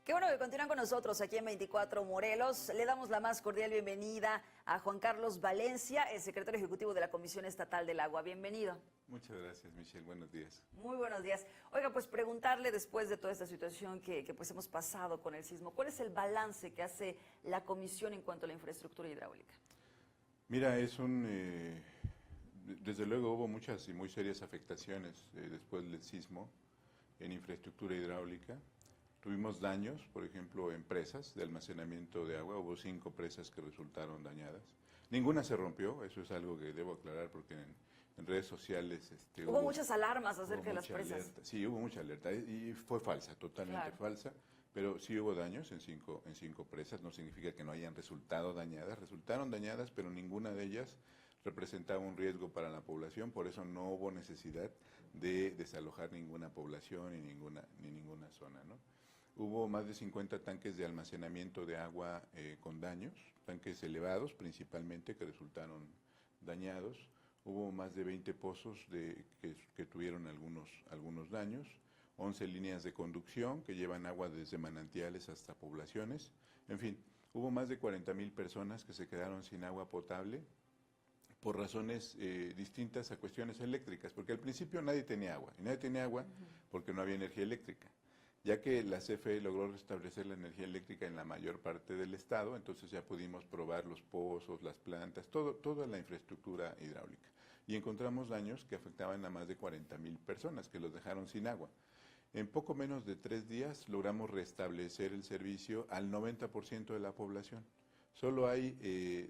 Qué bueno que continúan con nosotros aquí en 24 Morelos. Le damos la más cordial bienvenida a Juan Carlos Valencia, el secretario ejecutivo de la Comisión Estatal del Agua. Bienvenido. Muchas gracias, Michelle. Buenos días. Muy buenos días. Oiga, pues preguntarle después de toda esta situación que pues hemos pasado con el sismo, ¿cuál es el balance que hace la Comisión en cuanto a la infraestructura hidráulica? Mira, desde luego hubo muchas y muy serias afectaciones después del sismo en infraestructura hidráulica. Tuvimos daños, por ejemplo, en presas de almacenamiento de agua. Hubo 5 presas que resultaron dañadas. Ninguna se rompió, eso es algo que debo aclarar porque en redes sociales... Hubo muchas alarmas acerca de las presas. Alerta. Sí, hubo mucha alerta y fue falsa, totalmente falsa. Pero sí hubo daños en cinco presas, no significa que no hayan resultado dañadas. Resultaron dañadas, pero ninguna de ellas representaba un riesgo para la población, por eso no hubo necesidad de desalojar ninguna población ni ninguna zona, ¿no? Hubo más de 50 tanques de almacenamiento de agua con daños, tanques elevados principalmente que resultaron dañados. Hubo más de 20 pozos que tuvieron algunos daños, 11 líneas de conducción que llevan agua desde manantiales hasta poblaciones. En fin, hubo más de 40,000 personas que se quedaron sin agua potable por razones distintas a cuestiones eléctricas, porque al principio nadie tenía agua, y nadie tenía agua porque no había energía eléctrica. Ya que la CFE logró restablecer la energía eléctrica en la mayor parte del estado, entonces ya pudimos probar los pozos, las plantas, toda la infraestructura hidráulica. Y encontramos daños que afectaban a más de 40,000 personas, que los dejaron sin agua. En poco menos de 3 días logramos restablecer el servicio al 90% de la población. Solo hay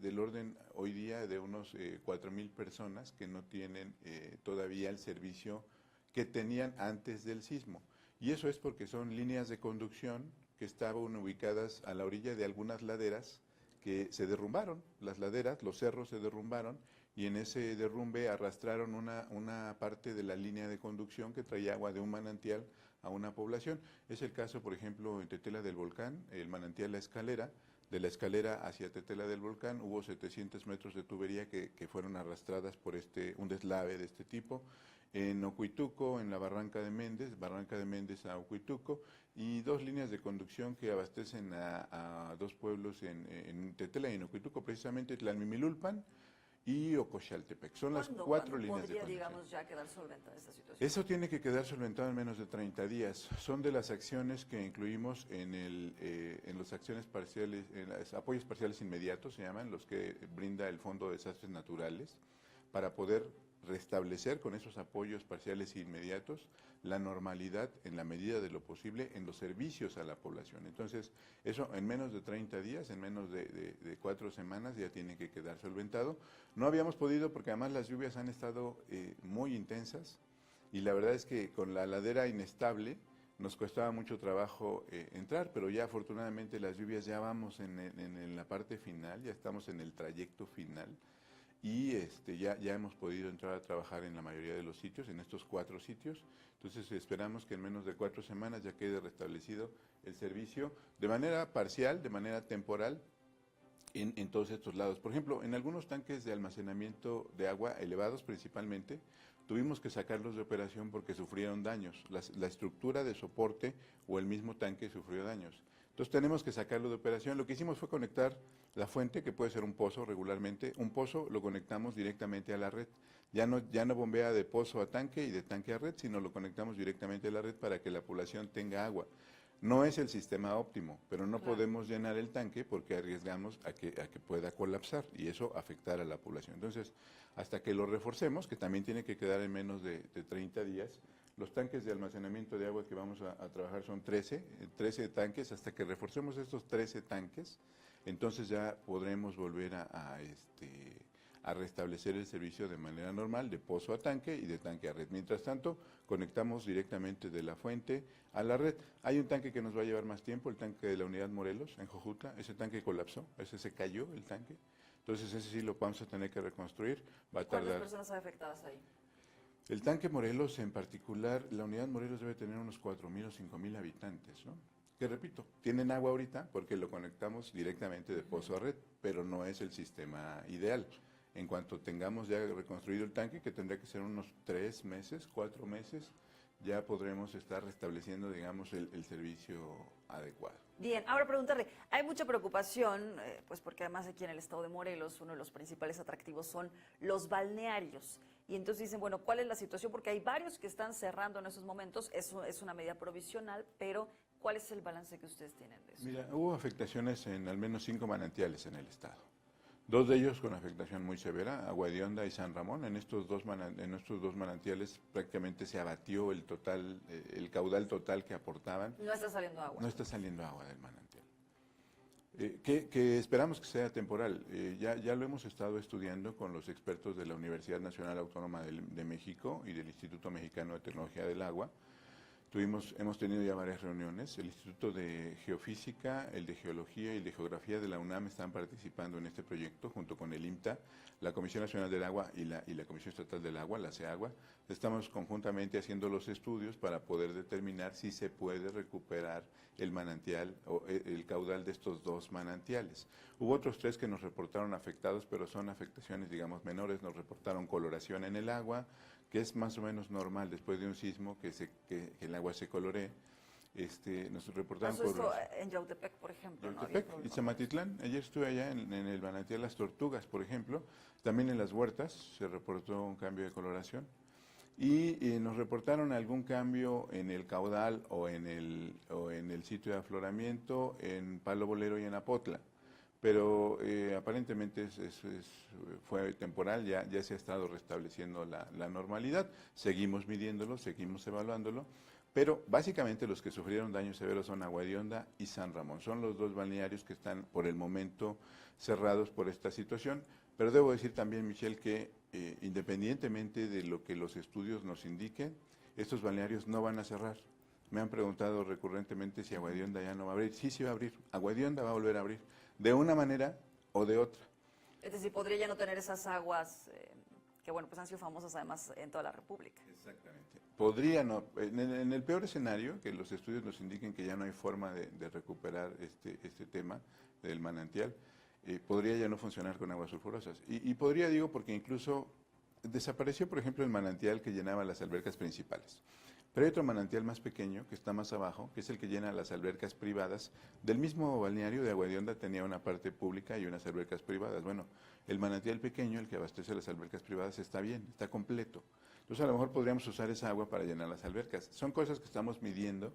del orden hoy día de unos 4,000 personas que no tienen todavía el servicio que tenían antes del sismo. Y eso es porque son líneas de conducción que estaban ubicadas a la orilla de algunas laderas que se derrumbaron. Las laderas, los cerros se derrumbaron y en ese derrumbe arrastraron una parte de la línea de conducción que traía agua de un manantial a una población. Es el caso, por ejemplo, en Tetela del Volcán, el manantial La Escalera. De la escalera hacia Tetela del Volcán hubo 700 metros de tubería que fueron arrastradas por un deslave de este tipo. En Ocuituco, en la Barranca de Méndez a Ocuituco, y 2 líneas de conducción que abastecen a 2 pueblos en Tetela y en Ocuituco, precisamente Tlalmimilulpan y Ocoxaltepec. Son las 4 líneas de conducción. Digamos, ya quedar solventada esta situación? Eso tiene que quedar solventado en menos de 30 días. Son de las acciones que incluimos en los acciones parciales, en los apoyos parciales inmediatos, se llaman, los que brinda el Fondo de Desastres Naturales, para poder restablecer con esos apoyos parciales e inmediatos la normalidad en la medida de lo posible en los servicios a la población. Entonces, eso en menos de 30 días, en menos de 4 semanas ya tiene que quedar solventado. No habíamos podido porque además las lluvias han estado muy intensas y la verdad es que con la ladera inestable nos costaba mucho trabajo entrar, pero ya afortunadamente las lluvias ya vamos en la parte final, ya estamos en el trayecto final. Y ya hemos podido entrar a trabajar en la mayoría de los sitios, en estos 4 sitios. Entonces esperamos que en menos de 4 semanas ya quede restablecido el servicio de manera parcial, de manera temporal, en todos estos lados. Por ejemplo, en algunos tanques de almacenamiento de agua elevados principalmente, tuvimos que sacarlos de operación porque sufrieron daños. La estructura de soporte o el mismo tanque sufrió daños. Entonces tenemos que sacarlo de operación. Lo que hicimos fue conectar la fuente, que puede ser un pozo regularmente. Un pozo lo conectamos directamente a la red. Ya no bombea de pozo a tanque y de tanque a red, sino lo conectamos directamente a la red para que la población tenga agua. No es el sistema óptimo, pero no podemos llenar el tanque porque arriesgamos a que pueda colapsar y eso afectar a la población. Entonces, hasta que lo reforcemos, que también tiene que quedar en menos de 30 días, los tanques de almacenamiento de agua que vamos a trabajar son 13 tanques. Hasta que reforcemos estos 13 tanques, entonces ya podremos volver a restablecer el servicio de manera normal, de pozo a tanque y de tanque a red. Mientras tanto, conectamos directamente de la fuente a la red. Hay un tanque que nos va a llevar más tiempo, el tanque de la Unidad Morelos, en Jojutla. Ese tanque colapsó, ese se cayó, el tanque. Entonces ese sí lo vamos a tener que reconstruir. Va a tardar. ¿Cuántas personas afectadas ahí? El tanque Morelos en particular, la Unidad Morelos debe tener unos 4,000 o 5,000 habitantes, ¿no? Que repito, tienen agua ahorita porque lo conectamos directamente de pozo a red, pero no es el sistema ideal. En cuanto tengamos ya reconstruido el tanque, que tendrá que ser unos 3 meses, 4 meses, ya podremos estar restableciendo, digamos, el servicio adecuado. Bien, ahora preguntarle, hay mucha preocupación, pues porque además aquí en el estado de Morelos uno de los principales atractivos son los balnearios. Y entonces dicen, bueno, ¿cuál es la situación? Porque hay varios que están cerrando en esos momentos, eso es una medida provisional, pero ¿cuál es el balance que ustedes tienen de eso? Mira, hubo afectaciones en al menos 5 manantiales en el estado. 2 de ellos con afectación muy severa, Agua Hedionda y San Ramón. En estos dos manantiales prácticamente se abatió el caudal total que aportaban. No está saliendo agua. No está saliendo agua del manantial. Que esperamos que sea temporal. Ya lo hemos estado estudiando con los expertos de la Universidad Nacional Autónoma de México y del Instituto Mexicano de Tecnología del Agua. Hemos tenido ya varias reuniones. El Instituto de Geofísica, el de Geología y el de Geografía de la UNAM están participando en este proyecto junto con el IMTA, la Comisión Nacional del Agua y la Comisión Estatal del Agua, la CEAGUA. Estamos conjuntamente haciendo los estudios para poder determinar si se puede recuperar el manantial o el caudal de estos 2 manantiales. Hubo otros 3 que nos reportaron afectados, pero son afectaciones, digamos, menores. Nos reportaron coloración en el agua, que es más o menos normal después de un sismo que el agua se coloree. Nos reportaron esto en Yautepec, por ejemplo. Yautepec y Zamatitlán. Ayer estuve allá en el manantial Las Tortugas, por ejemplo. También en las huertas se reportó un cambio de coloración. Y nos reportaron algún cambio en el caudal o en el sitio de afloramiento en Palo Bolero y en Apotla. Pero aparentemente fue temporal, ya se ha estado restableciendo la normalidad, seguimos midiéndolo, seguimos evaluándolo, pero básicamente los que sufrieron daños severos son Agua Hedionda y San Ramón. Son los 2 balnearios que están por el momento cerrados por esta situación, pero debo decir también, Michelle, que independientemente de lo que los estudios nos indiquen, estos balnearios no van a cerrar. Me han preguntado recurrentemente si Agua Hedionda ya no va a abrir. Sí va a abrir, Agua Hedionda va a volver a abrir, de una manera o de otra. Es decir, podría ya no tener esas aguas que, bueno, pues han sido famosas además en toda la República. Exactamente. Podría no, en el peor escenario, que los estudios nos indiquen que ya no hay forma de recuperar este tema del manantial, podría ya no funcionar con aguas sulfurosas. Y podría, digo, porque incluso desapareció, por ejemplo, el manantial que llenaba las albercas principales. Pero hay otro manantial más pequeño, que está más abajo, que es el que llena las albercas privadas. Del mismo balneario de Agua Hedionda tenía una parte pública y unas albercas privadas. Bueno, el manantial pequeño, el que abastece las albercas privadas, está bien, está completo. Entonces a lo mejor podríamos usar esa agua para llenar las albercas. Son cosas que estamos midiendo,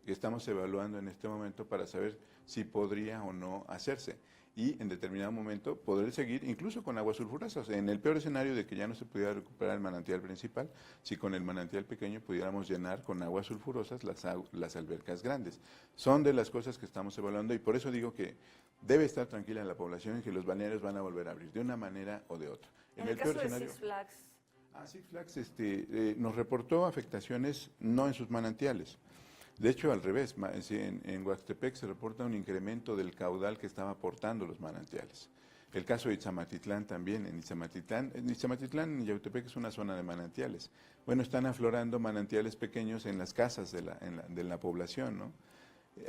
que estamos evaluando en este momento para saber si podría o no hacerse. Y en determinado momento poder seguir incluso con aguas sulfurosas. En el peor escenario de que ya no se pudiera recuperar el manantial principal, si con el manantial pequeño pudiéramos llenar con aguas sulfurosas las albercas grandes. Son de las cosas que estamos evaluando y por eso digo que debe estar tranquila la población y que los balnearios van a volver a abrir de una manera o de otra. En el caso de Six Flags. Six Flags nos reportó afectaciones no en sus manantiales. De hecho, al revés, en Huastepec se reporta un incremento del caudal que estaba aportando los manantiales. El caso de Itzamatitlán también, en Itzamatitlán, en Yautepec es una zona de manantiales. Bueno, están aflorando manantiales pequeños en las casas de la población, ¿no?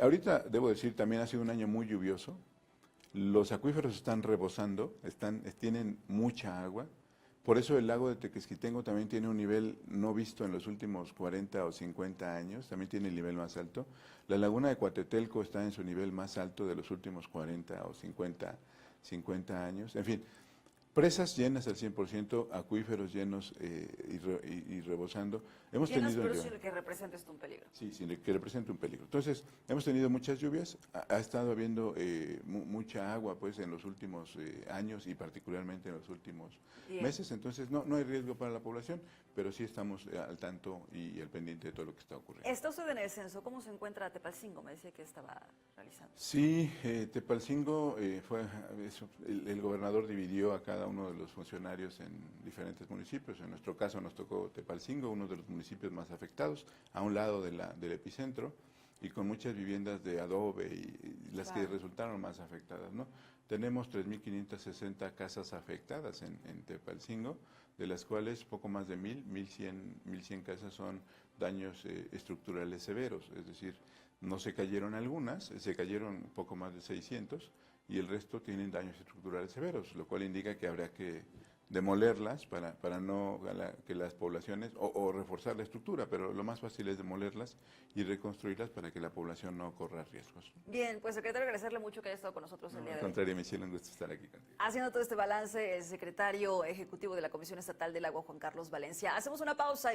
Ahorita, debo decir, también ha sido un año muy lluvioso. Los acuíferos están rebosando, tienen mucha agua. Por eso el lago de Tequesquitengo también tiene un nivel no visto en los últimos 40 o 50 años, también tiene el nivel más alto. La laguna de Coatetelco está en su nivel más alto de los últimos 40 o 50 años. En fin, presas llenas al 100%, acuíferos llenos y rebosando. Hemos llenos, tenido pero sin que represente esto un peligro. Sí, sin que represente un peligro. Entonces, hemos tenido muchas lluvias, ha estado habiendo mucha agua pues en los últimos años y particularmente en los últimos meses, entonces no hay riesgo para la población, pero sí estamos al tanto y al pendiente de todo lo que está ocurriendo. ¿Está usted en el censo? ¿Cómo se encuentra Tepalcingo? Me decía que estaba realizando. Sí, Tepalcingo el gobernador dividió a cada uno de los funcionarios en diferentes municipios. En nuestro caso nos tocó Tepalcingo, uno de los municipios más afectados, a un lado del epicentro y con muchas viviendas de adobe y las que resultaron más afectadas, ¿no? Tenemos 3.560 casas afectadas en Tepalcingo, de las cuales poco más de 1.100 casas son daños estructurales severos, es decir, no se cayeron algunas, se cayeron poco más de 600 y el resto tienen daños estructurales severos, lo cual indica que habrá que demolerlas para no que las poblaciones, o reforzar la estructura, pero lo más fácil es demolerlas y reconstruirlas para que la población no corra riesgos. Bien, pues secretario, agradecerle mucho que haya estado con nosotros el día Al de hoy. contrario, Michelle, un gusto estar aquí contigo. Haciendo todo este balance, el secretario ejecutivo de la Comisión Estatal del Agua, Juan Carlos Valencia. Hacemos una pausa y